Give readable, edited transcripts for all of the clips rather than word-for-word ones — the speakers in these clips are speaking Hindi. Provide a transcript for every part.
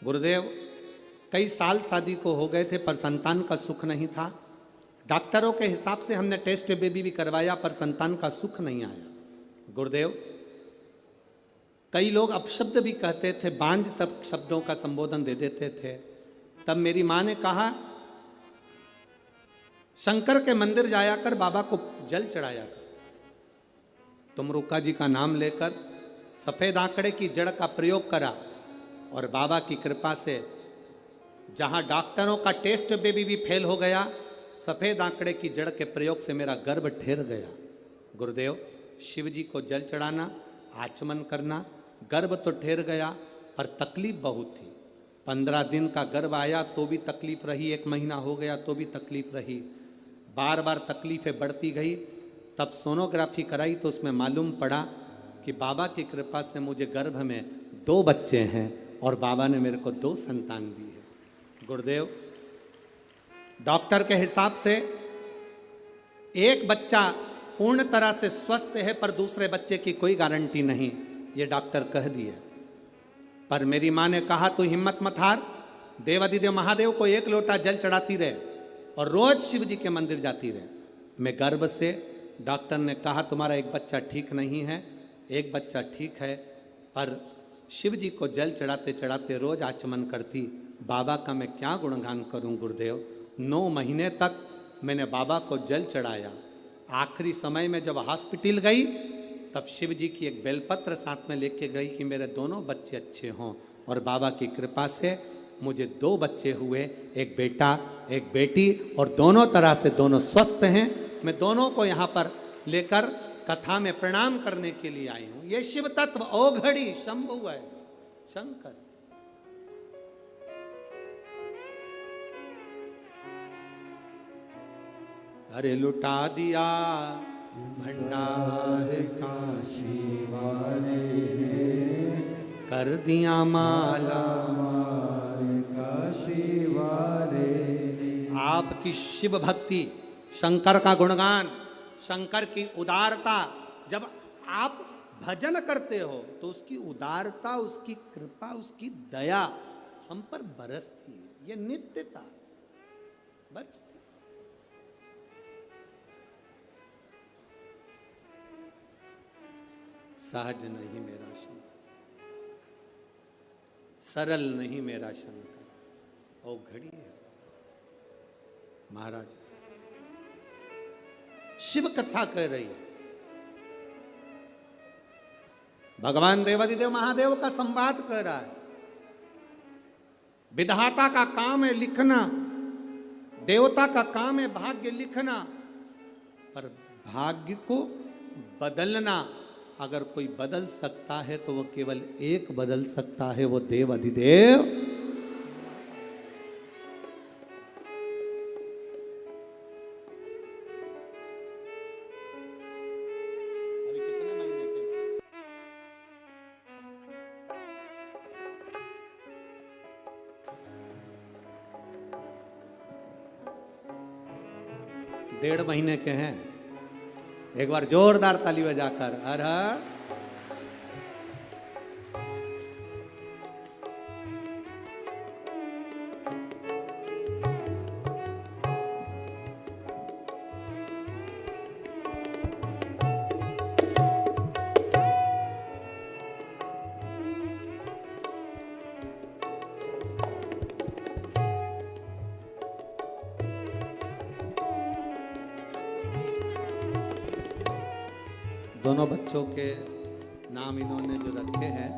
गुरुदेव, कई साल शादी को हो गए थे पर संतान का सुख नहीं था। डॉक्टरों के हिसाब से हमने टेस्ट बेबी भी करवाया पर संतान का सुख नहीं आया। गुरुदेव, कई लोग अपशब्द भी कहते थे, बांझ तब शब्दों का संबोधन दे देते थे। तब मेरी माँ ने कहा, शंकर के मंदिर जाया कर, बाबा को जल चढ़ाया कर। तुम रुक्का जी का नाम लेकर सफेद आंकड़े की जड़ का प्रयोग करा और बाबा की कृपा से जहां डॉक्टरों का टेस्ट बेबी भी फेल हो गया, सफेद आंकड़े की जड़ के प्रयोग से मेरा गर्भ ठहर गया। गुरुदेव, शिव जी को जल चढ़ाना, आचमन करना, गर्भ तो ठहर गया पर तकलीफ बहुत थी। 15 दिन का गर्भ आया तो भी तकलीफ रही, 1 महीना हो गया तो भी तकलीफ रही, बार बार तकलीफें बढ़ती गई। तब सोनोग्राफी कराई तो उसमें मालूम पड़ा कि बाबा की कृपा से मुझे गर्भ में 2 बच्चे हैं और बाबा ने मेरे को 2 संतान दी है। गुरुदेव, डॉक्टर के हिसाब से एक बच्चा पूर्ण तरह से स्वस्थ है पर दूसरे बच्चे की कोई गारंटी नहीं, ये डॉक्टर कह दिए। पर मेरी माँ ने कहा, तू हिम्मत मत हार, देवाधिदेव महादेव को 1 लोटा जल चढ़ाती रहे और रोज शिव जी के मंदिर जाती रहे। मैं गर्भ से, डॉक्टर ने कहा तुम्हारा 1 बच्चा ठीक नहीं है, 1 बच्चा ठीक है, पर शिव जी को जल चढ़ाते चढ़ाते रोज आचमन करती। बाबा का मैं क्या गुणगान करूं गुरुदेव। 9 महीने तक मैंने बाबा को जल चढ़ाया। आखिरी समय में जब हॉस्पिटल गई तब शिव जी की एक बेलपत्र साथ में लेके गई कि मेरे दोनों बच्चे अच्छे हों, और बाबा की कृपा से मुझे 2 बच्चे हुए, 1 बेटा 1 बेटी, और दोनों तरह से दोनों स्वस्थ हैं। मैं दोनों को यहाँ पर लेकर कथा में प्रणाम करने के लिए आई हूं। ये शिव तत्व ओघड़ी शंभु है शंकर। अरे लुटा दिया भंडार का शिवाने, कर दिया माला का शिवाने। आपकी शिव भक्ति, शंकर का गुणगान, शंकर की उदारता, जब आप भजन करते हो तो उसकी उदारता, उसकी कृपा, उसकी दया हम पर बरसती है। ये नित्यता बरसती। सहज नहीं मेरा शंकर, सरल नहीं मेरा शंकर, औघड़ी है महाराज। शिव कथा कह रही है, भगवान देवाधिदेव महादेव का संवाद कर रहा है। विधाता का काम है लिखना, देवता का काम है भाग्य लिखना, पर भाग्य को बदलना अगर कोई बदल सकता है तो वो केवल एक बदल सकता है, वो देव अधिदेव। अभी कितने महीने के? डेढ़ महीने के हैं। एक बार जोरदार ताली बजाकर हर हर। दोनों बच्चों के नाम इन्होंने जो रखे हैं,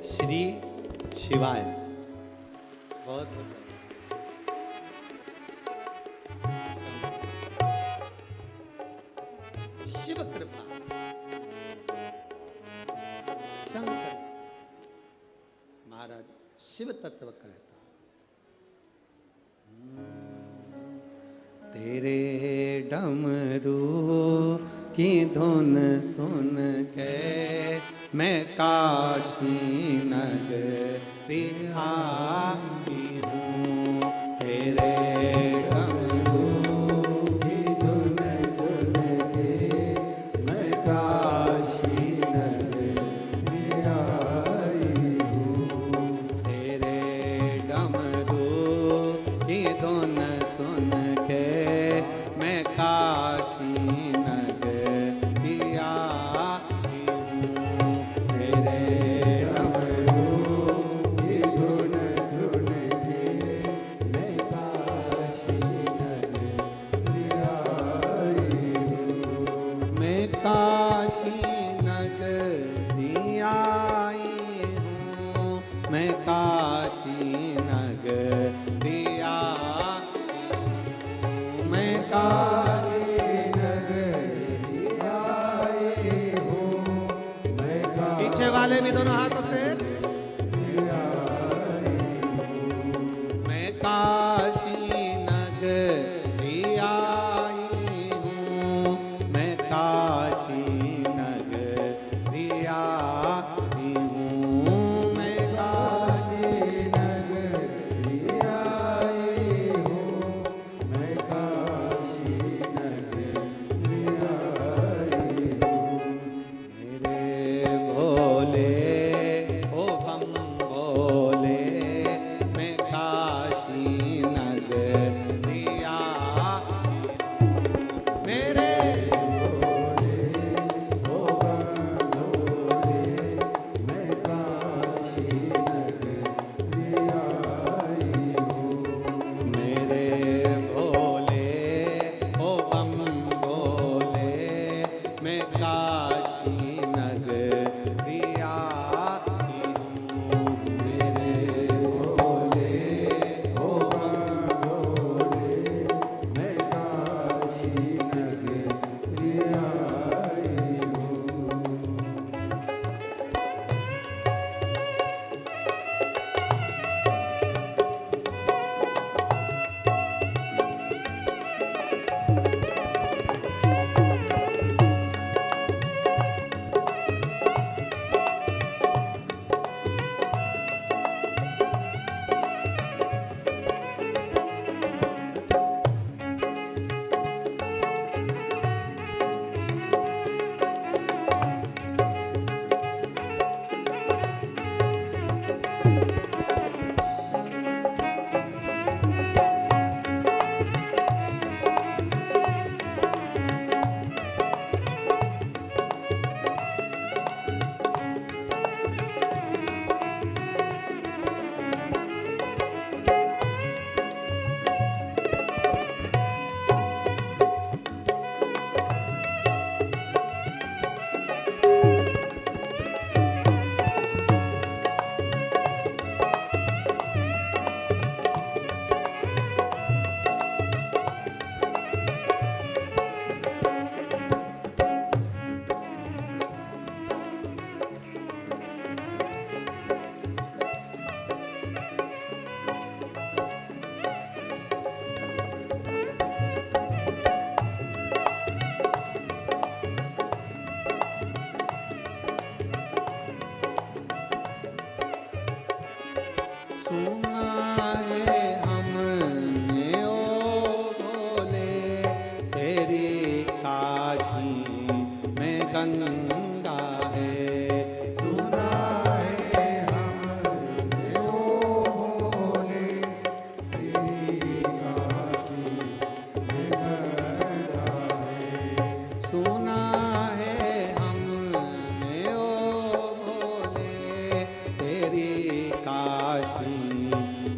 श्री शिवाय। बहुत शिव कृपा, शंकर महाराज शिव तत्व कहता। तेरे डमरू की धुन सुन के मैं काशी नगरी आई हूँ। तेरे डमरू की धुन सुन के मैं काशी नगरी आई हूँ। तेरे मैं काशी नगरिया, मैं काशी नगरिया हूँ, मैं पीछे वाले भी दोनों हाथों से, मैं काशी नगरिया हूँ, मैं काशी नगरिया हूँ, मैं काशी नगरिया हूँ, मैं काशी नगरिया हूँ। मेरे भोले ओ बम भोले, मैं काशी नगरिया, मेरे मेरे भोले ओ बम भोले, मैं काशी नगरिया हूँ, मेरे भोले ओ बम भोले, मैं काशी नगरिया हूँ। सुना है हमने ओ भोले, तेरी काशी में गंगा है। सुना है हमने ओ भोले, तेरी काशी में गंगा है। सुना है हमने ओ भोले, तेरी काशी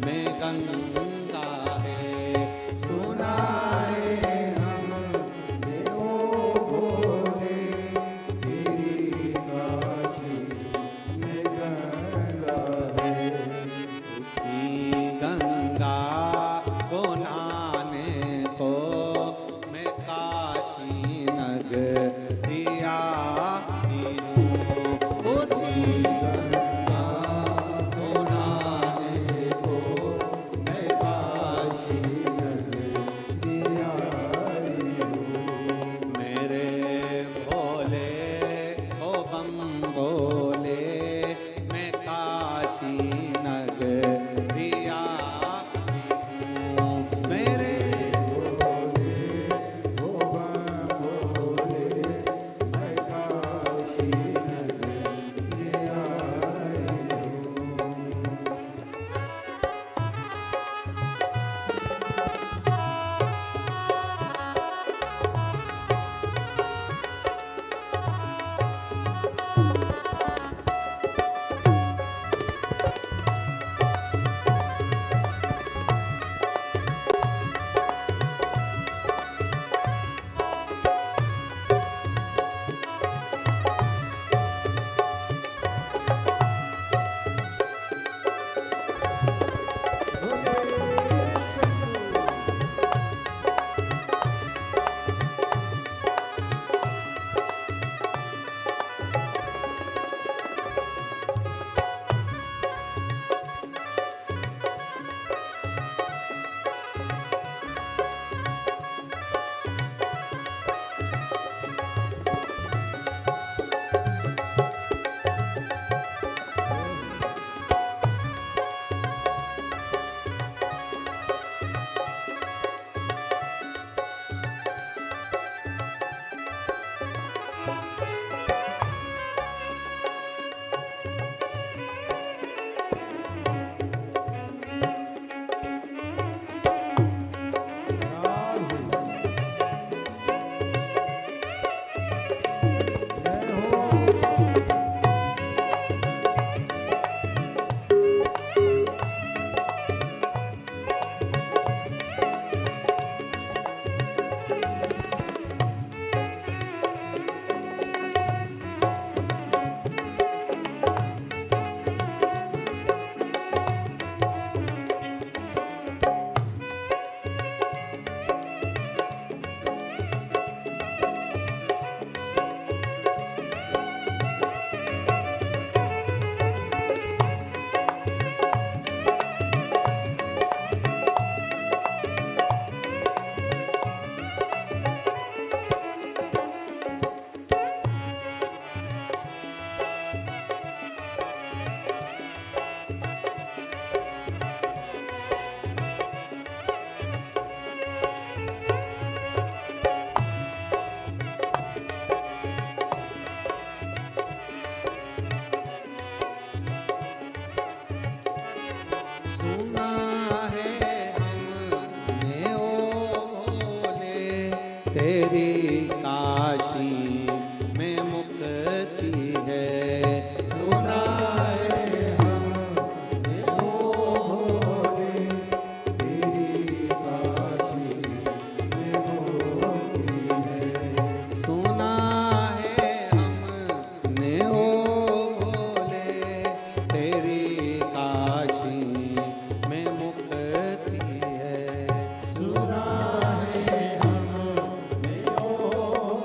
में गंगा है। सुना है हमने ओ भोले, तेरी काशी में गंगा है। उसी गंगा को नहाने को मैं काशी नगरिया हूँ। उसी गंगा को नहाने को मैं तेरी काशी में मुक्ति है। सुना है हमने ओ भोले, तेरी काशी में मुक्ति है। सुना है हमने ओ भोले, तेरी काशी में मुक्ति है। सुना है हमने ओ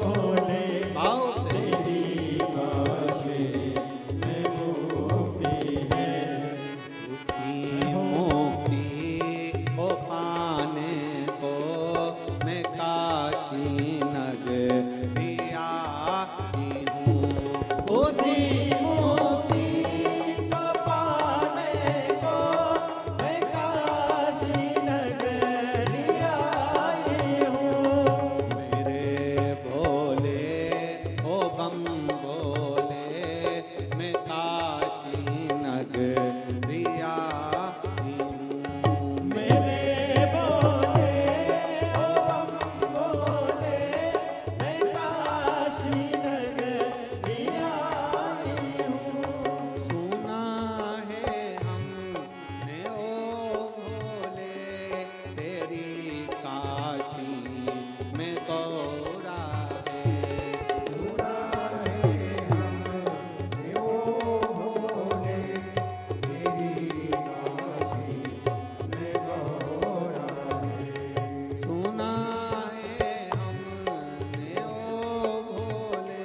भोले, भाव से तेरी काशी में मुक्ति है। उसी मुक्ति को पाने को मैं काशी नगरी आई हूँ। उसी मुक्ति को पाने को मैं काशी नगरी आई हूँ। मेरे भोले ओ बम भोले, मैं काशी नगरी आई हूँ। मेरे भोले ओ बम भोले, मैं काशी नगरी आई हूँ। सुना है हमने ओ भोले, तेरी काशी में गौरा है। सुना है हमने ओ भोले, तेरी काशी में गौरा है। सुना है हमने ओ भोले,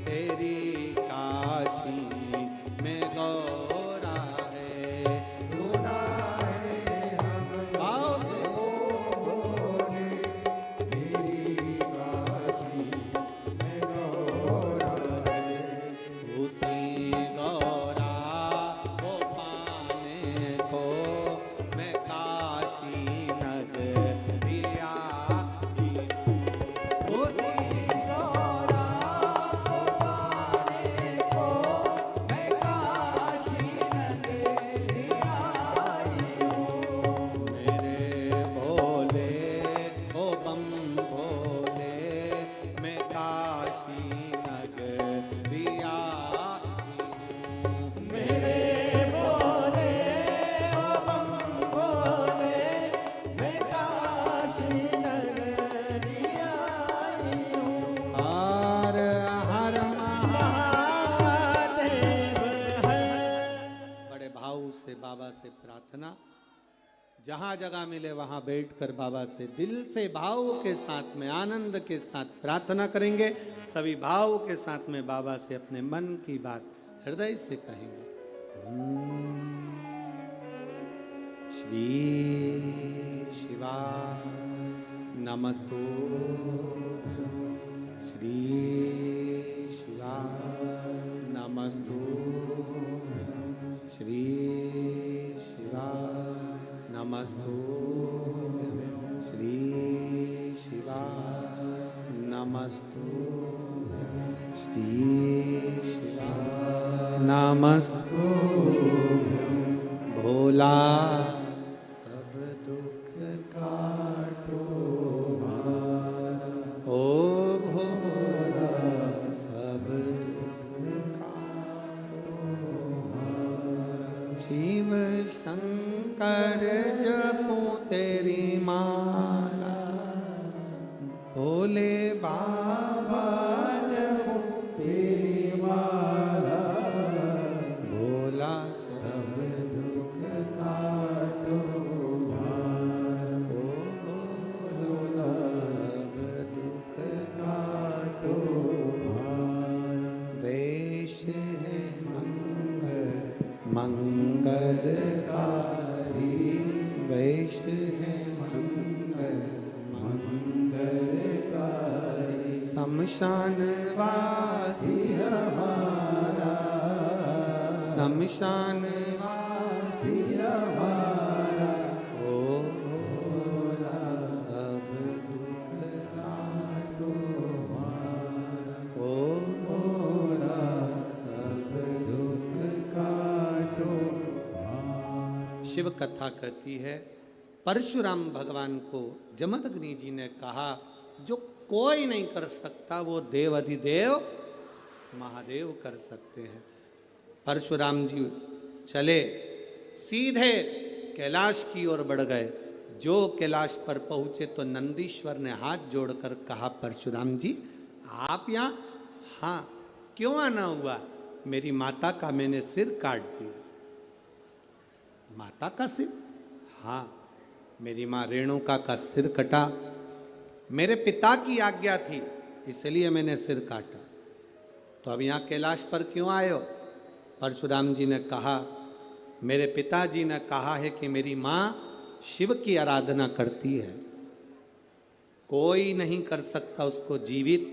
तेरी काशी में गौरा है। सुना है हम भाव से ओ भोले, तेरी काशी में गौरा है। उसी गौरा को पाने को मैं काशी नगरी आई हूँ। उसी गौरा को पाने को मैं काशी नगरी आई हूँ। मेरे भोले ओ बम भोले, मैं काशी नगरी आई हूँ। मेरे भोले ओ बम भोले, मैं काशी नगरी आई हूँ। हर हर महादेव है। बड़े भाव से बाबा से प्रार्थना, जहाँ जगह मिले वहाँ बैठकर बाबा से दिल से भाव के साथ में आनंद के साथ प्रार्थना करेंगे। सभी भाव के साथ में बाबा से अपने मन की बात हृदय से कहेंगे। श्री शिवा नमस्तु, श्री शिवा नमस्तु, श्री शिवा नमस्तु, श्री शिवा नमस्तु, श्री शिवा नमस्तु। भोला सब दुख काटो हमारा, ओ भोला सब दुख काटो हमारा। शिव शंकर जपो तेरी माला, भोले बाबा जपो तेरी माला। भोला सब दुख काटो हमारा, ओ भोला सब दुख काटो हमारा। वेश है मंगलकारी, वेश है मंगलकारी। शमशान वासी हमारा, शमशान वासी हमारा। ओ भोला सब दुख काटो हमारा, ओ भोला सब दुख काटो हमारा। शिव कथा कहती है, परशुराम भगवान को जमदग्नि जी ने कहा, जो कोई नहीं कर सकता, वो देव अधिदेव महादेव कर सकते हैं। परशुराम जी चले, सीधे कैलाश की ओर बढ़ गए। जो कैलाश पर पहुंचे तो नंदीश्वर ने हाथ जोड़कर कहा, परशुराम जी आप यहाँ? हाँ, क्यों आना हुआ? मेरी माता का मैंने सिर काट दिया। माता का सिर? हाँ, मेरी माँ रेणुका का सिर कटा। मेरे पिता की आज्ञा थी, इसलिए मैंने सिर काटा। तो अब यहाँ कैलाश पर क्यों आए हो? परशुराम जी ने कहा, मेरे पिताजी ने कहा है कि मेरी माँ शिव की आराधना करती है, कोई नहीं कर सकता उसको जीवित,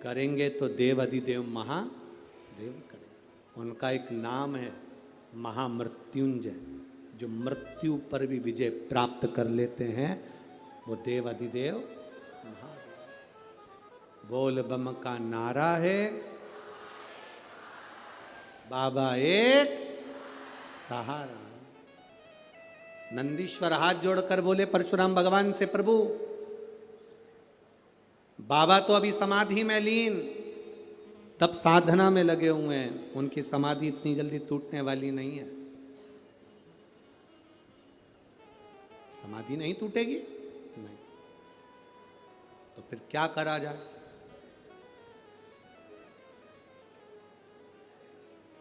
करेंगे तो देव अधिदेव महादेव करेंगे। उनका एक नाम है महामृत्युंजय, जो मृत्यु पर भी विजय प्राप्त कर लेते हैं, वो देव अधिदेव महादेव। बोल बम का नारा है, बाबा एक सहारा। नंदीश्वर हाथ जोड़कर बोले परशुराम भगवान से, प्रभु बाबा तो अभी समाधि में लीन, तब साधना में लगे हुए हैं, उनकी समाधि इतनी जल्दी टूटने वाली नहीं है। समाधि नहीं टूटेगी? नहीं। तो फिर क्या करा जाए?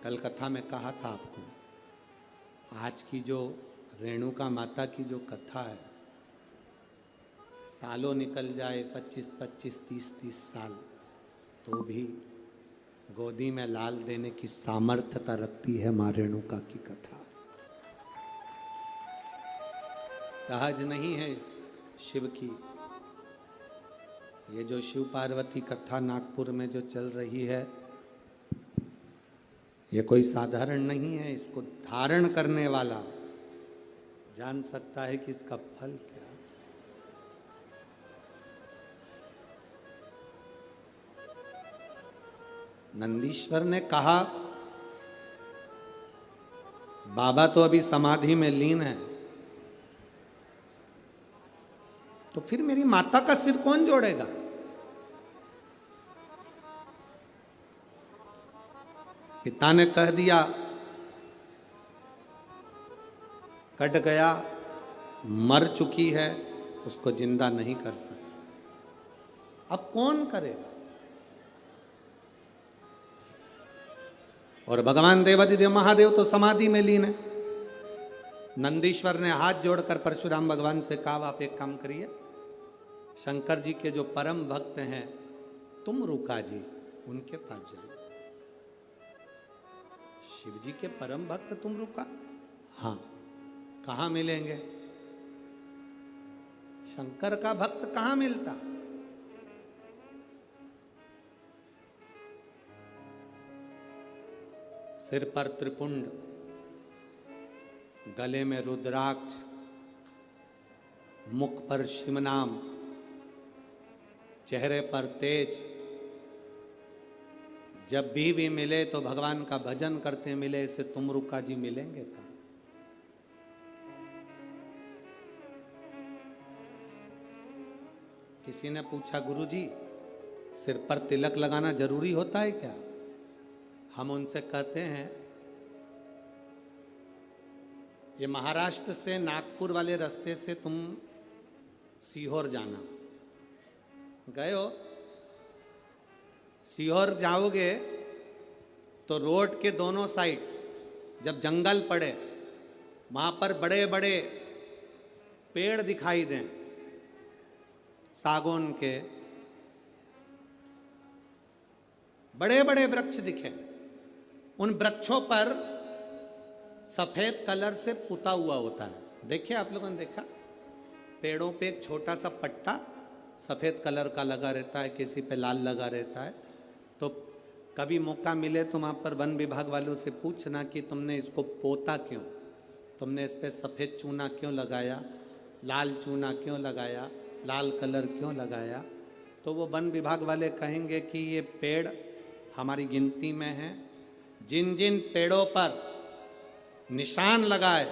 कल कथा में कहा था आपको, आज की जो रेणुका माता की जो कथा है, सालों निकल जाए, 25-25, 30-30 साल, तो भी गोदी में लाल देने की सामर्थ्यता रखती है मां रेणुका की कथा। सहज नहीं है शिव की। ये जो शिव पार्वती कथा नागपुर में जो चल रही है, ये कोई साधारण नहीं है। इसको धारण करने वाला जान सकता है कि इसका फल क्या। नंदीश्वर ने कहा, बाबा तो अभी समाधि में लीन है, तो फिर मेरी माता का सिर कौन जोड़ेगा? पिता ने कह दिया, कट गया, मर चुकी है, उसको जिंदा नहीं कर सकते। अब कौन करेगा? और भगवान देवाधिदेव महादेव तो समाधि में लीन है। नंदीश्वर ने हाथ जोड़कर परशुराम भगवान से कहा, आप एक काम करिए, शंकर जी के जो परम भक्त हैं तुम रुका जी, उनके पास जाओ। शिव जी के परम भक्त तुम रुका? हाँ। कहां मिलेंगे? शंकर का भक्त कहां मिलता? सिर पर त्रिपुंड, गले में रुद्राक्ष, मुख पर शिव नाम, चेहरे पर तेज। जब भी मिले तो भगवान का भजन करते मिले, इसे तुम रुका जी मिलेंगे कहाँ? किसी ने पूछा, गुरुजी सिर पर तिलक लगाना जरूरी होता है क्या? हम उनसे कहते हैं, ये महाराष्ट्र से नागपुर वाले रास्ते से तुम सीहोर जाना, गए हो? सीहोर जाओगे तो रोड के दोनों साइड जब जंगल पड़े, वहां पर बड़े बड़े पेड़ दिखाई दें, सागौन के बड़े बड़े वृक्ष दिखे, उन वृक्षों पर सफेद कलर से पुता हुआ होता है। देखिए, आप लोगों ने देखा? पेड़ों पे एक छोटा सा पट्टा सफेद कलर का लगा रहता है, किसी पे लाल लगा रहता है। तो कभी मौका मिले तो वहाँ पर वन विभाग वालों से पूछना कि तुमने इसको पोता क्यों, तुमने इस पर सफ़ेद चूना क्यों लगाया, लाल चूना क्यों लगाया, लाल कलर क्यों लगाया। तो वो वन विभाग वाले कहेंगे कि ये पेड़ हमारी गिनती में हैं, जिन जिन पेड़ों पर निशान लगाए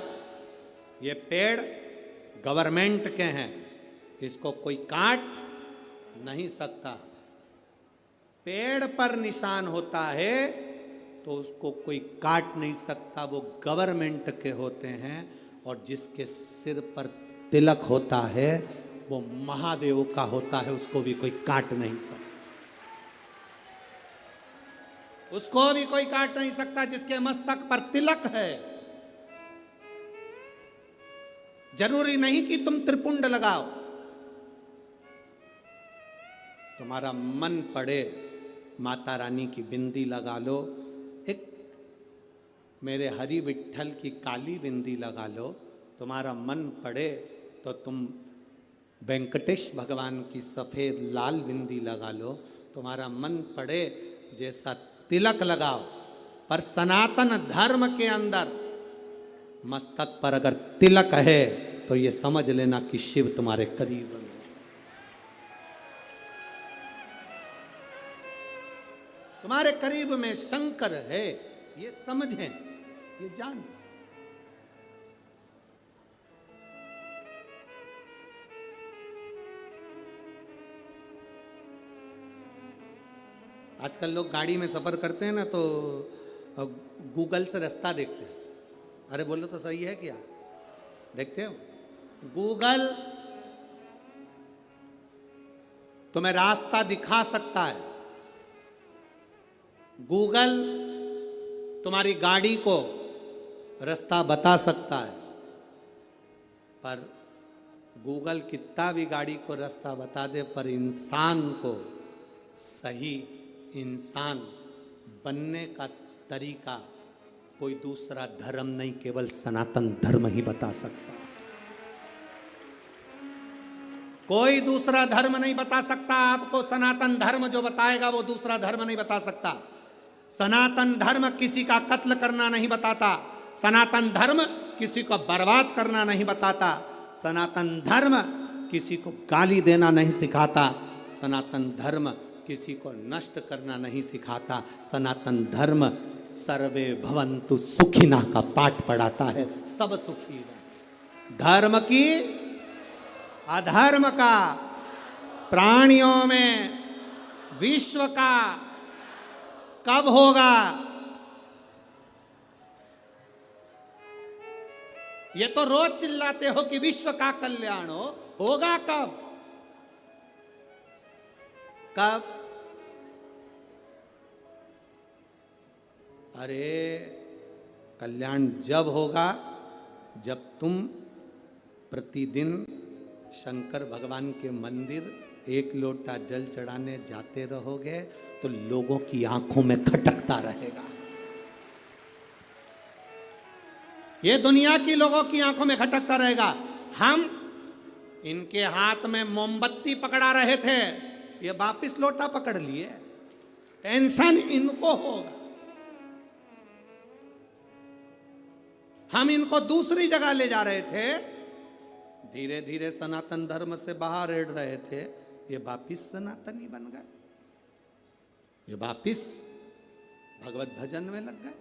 ये पेड़ गवर्नमेंट के हैं, इसको कोई काट नहीं सकता। पेड़ पर निशान होता है तो उसको कोई काट नहीं सकता, वो गवर्नमेंट के होते हैं। और जिसके सिर पर तिलक होता है वो महादेव का होता है, उसको भी कोई काट नहीं सकता, उसको भी कोई काट नहीं सकता जिसके मस्तक पर तिलक है। जरूरी नहीं कि तुम त्रिपुंड लगाओ, तुम्हारा मन पड़े माता रानी की बिंदी लगा लो, एक मेरे हरि विठ्ठल की काली बिंदी लगा लो। तुम्हारा मन पड़े तो तुम वेंकटेश भगवान की सफेद लाल बिंदी लगा लो। तुम्हारा मन पड़े जैसा तिलक लगाओ, पर सनातन धर्म के अंदर मस्तक पर अगर तिलक है तो ये समझ लेना कि शिव तुम्हारे करीब है। तुम्हारे करीब में शंकर है, ये समझें, ये जान। आजकल लोग गाड़ी में सफर करते हैं ना तो गूगल से रास्ता देखते हैं। अरे बोलो तो सही है क्या? देखते हो गूगल तुम्हें रास्ता दिखा सकता है, गूगल तुम्हारी गाड़ी को रास्ता बता सकता है, पर गूगल कितना भी गाड़ी को रास्ता बता दे, पर इंसान को सही इंसान बनने का तरीका कोई दूसरा धर्म नहीं, केवल सनातन धर्म ही बता सकता। कोई दूसरा धर्म नहीं बता सकता आपको। सनातन धर्म जो बताएगा वो दूसरा धर्म नहीं बता सकता। सनातन धर्म किसी का कत्ल करना नहीं बताता, सनातन धर्म किसी को बर्बाद करना नहीं बताता, सनातन धर्म किसी को गाली देना नहीं सिखाता, सनातन धर्म किसी को नष्ट करना नहीं सिखाता। सनातन धर्म सर्वे भवन्तु सुखिनः का पाठ पढ़ाता है, सब सुखी रहे। धर्म की अधर्म का, प्राणियों में विश्व का कब होगा? ये तो रोज चिल्लाते हो कि विश्व का कल्याण होगा कब? कब? अरे कल्याण जब होगा जब तुम प्रतिदिन शंकर भगवान के मंदिर एक लोटा जल चढ़ाने जाते रहोगे तो लोगों की आंखों में खटकता रहेगा। ये दुनिया की लोगों की आंखों में खटकता रहेगा। हम इनके हाथ में मोमबत्ती पकड़ा रहे थे, ये वापिस लोटा पकड़ लिए। टेंशन इनको होगा। हम इनको दूसरी जगह ले जा रहे थे, धीरे धीरे सनातन धर्म से बाहर रेड़ रहे थे, ये वापिस सनातनी बन गए, ये वापिस भगवत भजन में लग गए।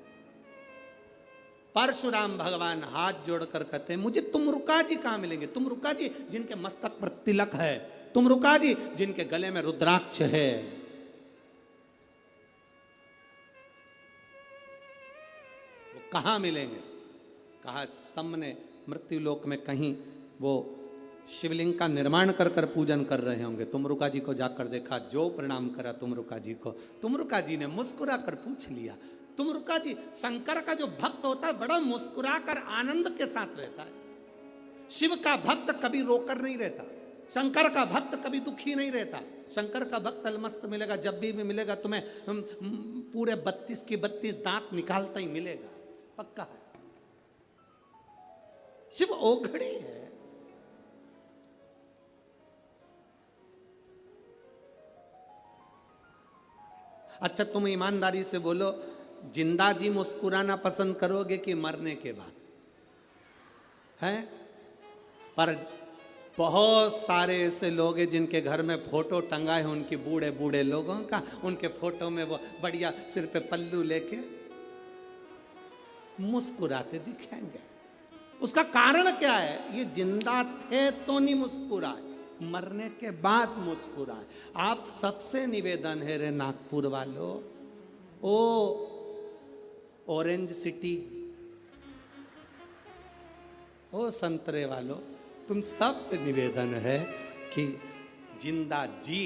परशुराम भगवान हाथ जोड़कर कहते हैं मुझे तुमरुका जी कहां मिलेंगे? तुमरुका जी जिनके मस्तक पर तिलक है, तुमरुका जी जिनके गले में रुद्राक्ष है, वो कहां मिलेंगे? कहा सामने मृत्युलोक में कहीं वो शिवलिंग का निर्माण कर कर पूजन कर रहे होंगे। तुमरुका जी को जाकर देखा, जो प्रणाम करा तुमरुका जी को, तुमरुका जी ने मुस्कुरा कर पूछ लिया। तुमरुका जी, शंकर का जो भक्त होता है बड़ा मुस्कुरा कर आनंद के साथ रहता है। शिव का भक्त कभी रोकर नहीं रहता, शंकर का भक्त कभी दुखी नहीं रहता। शंकर का भक्त अलमस्त मिलेगा, जब भी मिलेगा तुम्हें पूरे 32 के 32 दांत निकालता ही मिलेगा, पक्का है। शिव ओघड़ी है। अच्छा तुम ईमानदारी से बोलो, जिंदा जी मुस्कुराना पसंद करोगे कि मरने के बाद? हैं? पर बहुत सारे ऐसे लोग हैं जिनके घर में फोटो टंगा है उनकी बूढ़े बूढ़े लोगों का, उनके फोटो में वो बढ़िया सिर पे पल्लू लेके मुस्कुराते दिखेंगे। उसका कारण क्या है? ये जिंदा थे तो नहीं मुस्कुराए, मरने के बाद मुस्कुराए। आप सबसे निवेदन है रे नागपुर वालों, ओ ऑरेंज सिटी, ओ संतरे वालों, तुम सबसे निवेदन है कि जिंदा जी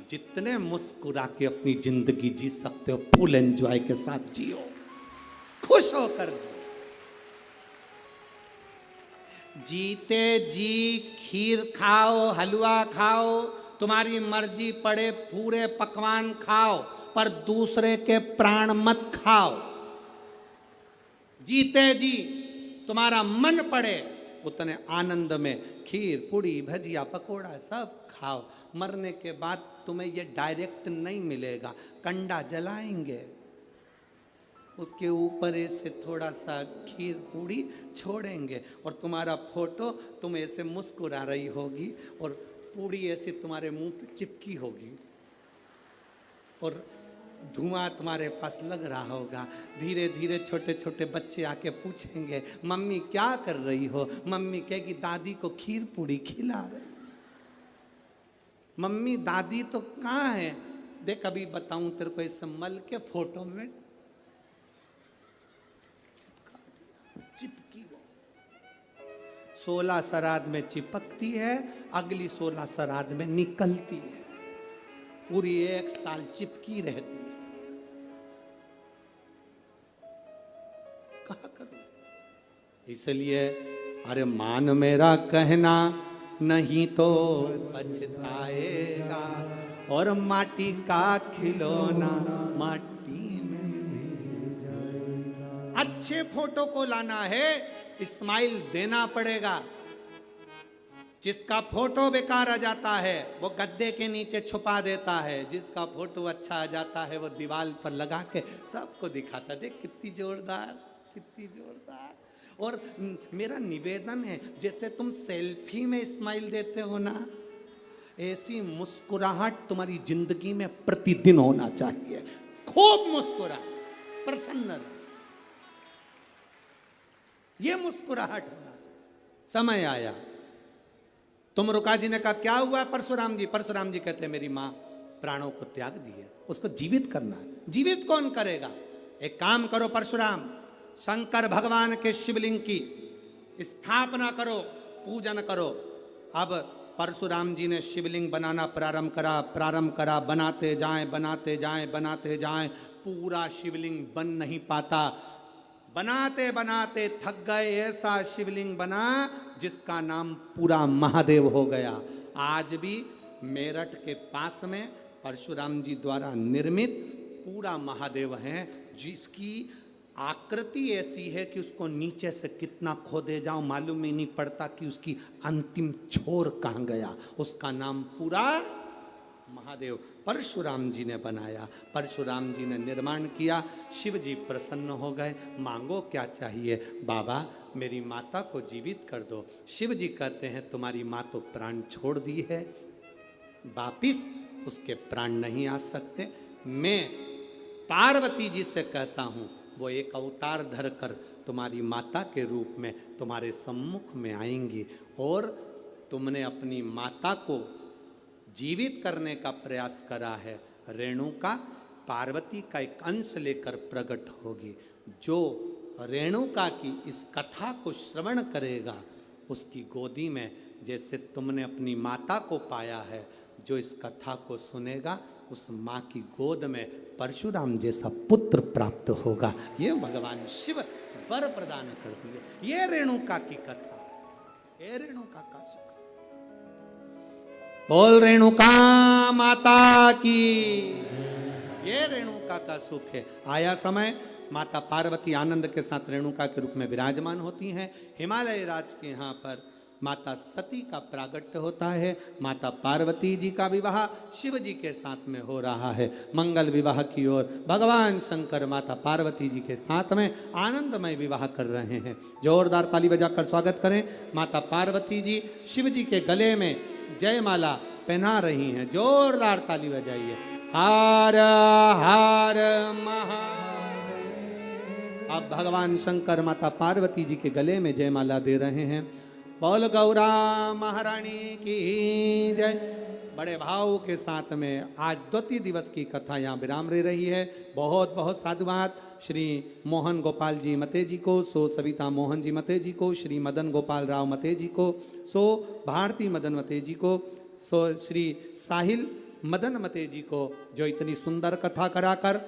जितने मुस्कुरा के अपनी जिंदगी जी सकते हो फुल एंजॉय के साथ जियो, खुश होकर जियो। जीते जी खीर खाओ, हलवा खाओ, तुम्हारी मर्जी पड़े पूरे पकवान खाओ, पर दूसरे के प्राण मत खाओ। जीते जी तुम्हारा मन पड़े उतने आनंद में खीर पूड़ी भजिया पकोड़ा सब खाओ। मरने के बाद तुम्हें ये डायरेक्ट नहीं मिलेगा, कंडा जलाएंगे, उसके ऊपर ऐसे थोड़ा सा खीर पूड़ी छोड़ेंगे और तुम्हारा फोटो तुम ऐसे मुस्कुरा रही होगी और पूड़ी ऐसे तुम्हारे मुंह पे चिपकी होगी और धुआं तुम्हारे पास लग रहा होगा। धीरे धीरे छोटे छोटे बच्चे आके पूछेंगे मम्मी क्या कर रही हो, मम्मी कहेगी दादी को खीर पूड़ी खिला रही। मम्मी दादी तो कहाँ है, देख अभी बताऊं तेरे को, ऐसे मल के फोटो में चिपकी हो। 16 श्राद्ध में चिपकती है, अगली 16 श्राद्ध में निकलती है, पूरी 1 साल चिपकी रहती है। कहा करूं, इसलिए अरे मान मेरा कहना नहीं तो पछताएगा, और माटी का खिलौना माटी में मिल जाएगा। अच्छे फोटो को लाना है, स्माइल देना पड़ेगा। जिसका फोटो बेकार आ जाता है वो गद्दे के नीचे छुपा देता है, जिसका फोटो अच्छा आ जाता है वो दीवार पर लगा के सबको दिखाता, देख कितनी जोरदार, कितनी जोरदार। और मेरा निवेदन है, जैसे तुम सेल्फी में स्माइल देते हो ना, ऐसी मुस्कुराहट तुम्हारी जिंदगी में प्रतिदिन होना चाहिए। खूब मुस्कुरा, प्रसन्न रहो, ये मुस्कुराहट होना चाहिए। समय आया, तुम रुका जी ने कहा क्या हुआ परशुराम जी? परशुराम जी कहते मेरी मां प्राणों को त्याग दी है, उसको जीवित करना है। जीवित कौन करेगा? एक काम करो परशुराम, शंकर भगवान के शिवलिंग की स्थापना करो, पूजन करो। अब परशुराम जी ने शिवलिंग बनाना प्रारंभ करा, बनाते जाएं, पूरा शिवलिंग बन नहीं पाता। बनाते बनाते थक गए, ऐसा शिवलिंग बना जिसका नाम पूरा महादेव हो गया। आज भी मेरठ के पास में परशुराम जी द्वारा निर्मित पूरा महादेव है, जिसकी आकृति ऐसी है कि उसको नीचे से कितना खोदे जाओ मालूम ही नहीं पड़ता कि उसकी अंतिम छोर कहाँ गया। उसका नाम पूरा महादेव परशुराम जी ने बनाया, परशुराम जी ने निर्माण किया। शिव जी प्रसन्न हो गए, मांगो क्या चाहिए? बाबा मेरी माता को जीवित कर दो। शिव जी कहते हैं तुम्हारी माँ तो प्राण छोड़ दी है, वापिस उसके प्राण नहीं आ सकते। मैं पार्वती जी से कहता हूँ वो एक अवतार धरकर तुम्हारी माता के रूप में तुम्हारे सम्मुख में आएंगी और तुमने अपनी माता को जीवित करने का प्रयास करा है। रेणुका पार्वती का एक अंश लेकर प्रकट होगी। जो रेणुका की इस कथा को श्रवण करेगा उसकी गोदी में जैसे तुमने अपनी माता को पाया है, जो इस कथा को सुनेगा उस माँ की गोद में परशुराम जैसा पुत्र प्राप्त होगा। ये भगवान शिव वर प्रदान करती है। ये रेणुका की कथा, ये रेणुका का सुख। बोल रेणुका माता की, ये रेणुका का सुख है। आया समय, माता पार्वती आनंद के साथ रेणुका के रूप में विराजमान होती हैं। हिमालय राज के यहाँ पर माता सती का प्रागट्य होता है। माता पार्वती जी का विवाह शिव जी के साथ में हो रहा है। मंगल विवाह की ओर भगवान शंकर माता पार्वती जी के साथ में आनंदमय विवाह कर रहे हैं। जोरदार ताली बजाकर स्वागत करें। माता पार्वती जी शिव जी के गले में जयमाला पहना रही हैं। जोरदार ताली बजाइए। हर हर महादेव। अब भगवान शंकर माता पार्वती जी के गले में जयमाला दे रहे हैं बोल गौरा महारानी की जय। बड़े भाव के साथ में आज द्वितीय दिवस की कथा यहाँ विराम ले रही है। बहुत बहुत साधुवाद श्री मोहन गोपाल जी मते जी को, सो सविता मोहन जी मते जी को, श्री मदन गोपाल राव मते जी को, सो भारती मदन मते जी को, सो श्री साहिल मदन मते जी को, जो इतनी सुंदर कथा कराकर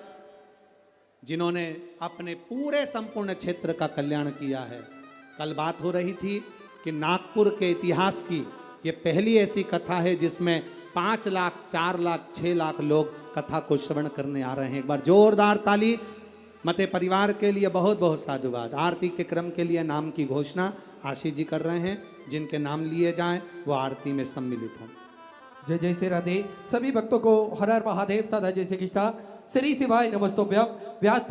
जिन्होंने अपने पूरे संपूर्ण क्षेत्र का कल्याण किया है। कल बात हो रही थी कि नागपुर के इतिहास की ये पहली ऐसी कथा है जिसमें 5 लाख, 4 लाख, 6 लाख लोग कथा को श्रवण करने आ रहे हैं। एक बार जोरदार ताली मते परिवार के लिए। बहुत बहुत साधुवाद। आरती के क्रम के लिए नाम की घोषणा आशीष जी कर रहे हैं। जिनके नाम लिए जाएं वो आरती में सम्मिलित हों। जय जय श्री राधे। सभी भक्तों को हर हर महादेव, सदा जय श्री कृष्णा, श्री शिवाय नमस्तोभ्यम। व्यास